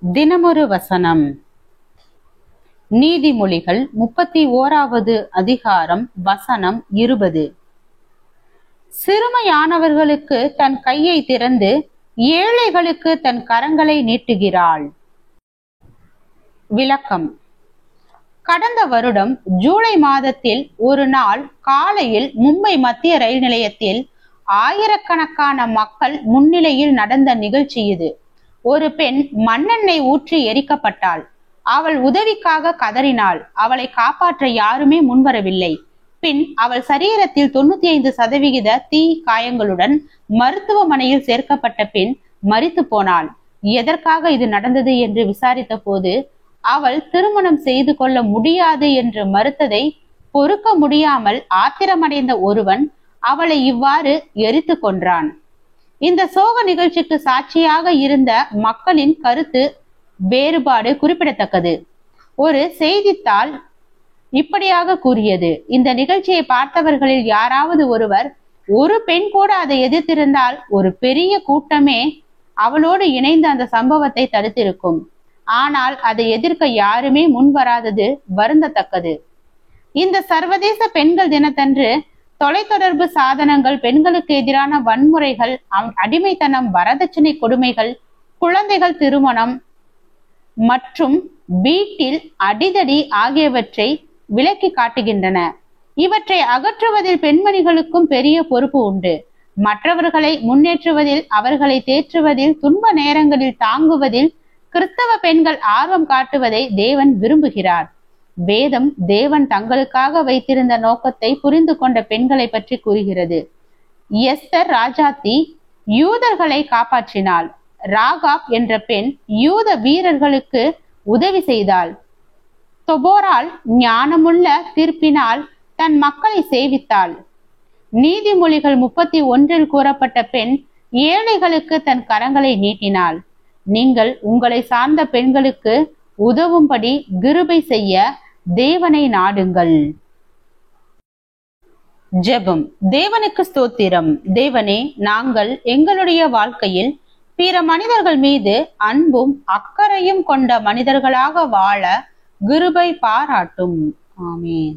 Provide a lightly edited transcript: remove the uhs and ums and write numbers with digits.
தினமொரு வசனம். நீதிமொழிகள் 31வது அதிகாரம் வசனம் 20. சிறுமையானவர்களுக்கு தன் கையை திறந்து ஏழைகளுக்கு தன் கரங்களை நீட்டுகிறாள். விளக்கம். கடந்த வருடம் ஜூலை மாதத்தில் ஒரு நாள் காலையில் மும்பை மத்திய ரயில் நிலையத்தில் ஆயிரக்கணக்கான மக்கள் முன்னிலையில் நடந்த நிகழ்ச்சி இது. ஒரு பெண் மண்ணெண்ணெய் ஊற்றி எரிக்கப்பட்டாள். அவள் உதவிக்காக கதறினாள். அவளை காப்பாற்ற யாருமே முன்வரவில்லை. பின் அவள் சரீரத்தில் 95% தீ காயங்களுடன் மருத்துவமனையில் சேர்க்கப்பட்ட பின் மரித்து போனாள். எதற்காக இது நடந்தது என்று விசாரித்த போது அவள் திருமணம் செய்து கொள்ள முடியாது என்று மறுத்ததை பொறுக்க முடியாமல் ஆத்திரமடைந்த ஒருவன் அவளை இவ்வாறு எரித்து கொன்றான். இந்த சோக நிகழ்ச்சிக்கு சாட்சியாக இருந்த மக்களின் கருத்து வேறுபாடு குறிப்பிடத்தக்கது. ஒரு செய்தித்தாள் இப்படியாக கூறியது: இந்த நிகழ்ச்சியை பார்த்தவர்களில் யாராவது ஒருவர், ஒரு பெண் கூட அதை எதிர்த்திருந்தால் ஒரு பெரிய கூட்டமே அவளோடு இணைந்து அந்த சம்பவத்தை தடுத்திருக்கும். ஆனால் அதை எதிர்க்க யாருமே முன்வராதது வருந்தத்தக்கது. இந்த சர்வதேச பெண்கள் தினத்தன்று தொலைத்தொடர்பு சாதனங்கள், பெண்களுக்கு எதிரான வன்முறைகள், அடிமைத்தனம், வரதட்சணை கொடுமைகள், குழந்தைகள் திருமணம் மற்றும் வீட்டில் அடிதடி ஆகியவற்றை விளக்கி காட்டுகின்றன. இவற்றை அகற்றுவதில் பெண்மணிகளுக்கும் பெரிய பொறுப்பு உண்டு. மற்றவர்களை முன்னேற்றுவதில், அவர்களை தேற்றுவதில், துன்ப நேரங்களில் தாங்குவதில் கிறிஸ்தவ பெண்கள் ஆர்வம் காட்டுவதை தேவன் விரும்புகிறார். வேதம் தேவன் தங்களுக்காக வைத்திருந்த நோக்கத்தை புரிந்து கொண்ட பெண்களை பற்றி கூறுகிறது. எஸ்தர் ராஜாத்தி யூதர்களை காப்பாற்றினாள். ராகாப் என்ற பெண் யூத வீரர்களுக்கு உதவி செய்தாள். தொபோரால் ஞானமுள்ள தீர்ப்பினால் தன் மக்களை சேவித்தாள். நீதிமொழிகள் 31 கூறப்பட்ட பெண் ஏழைகளுக்கு தன் கரங்களை நீட்டினாள். நீங்கள் உங்களை சார்ந்த பெண்களுக்கு உதவும்படி கிருபை செய்ய தேவனை நாடுங்கள். ஜெபம். தேவனுக்கு ஸ்தோத்திரம். தேவனே, நாங்கள் எங்களுடைய வாழ்க்கையில் பிற மனிதர்கள் மீது அன்பும் அக்கறையும் கொண்ட மனிதர்களாக வாழ கிருபை பாராட்டும். ஆமென்.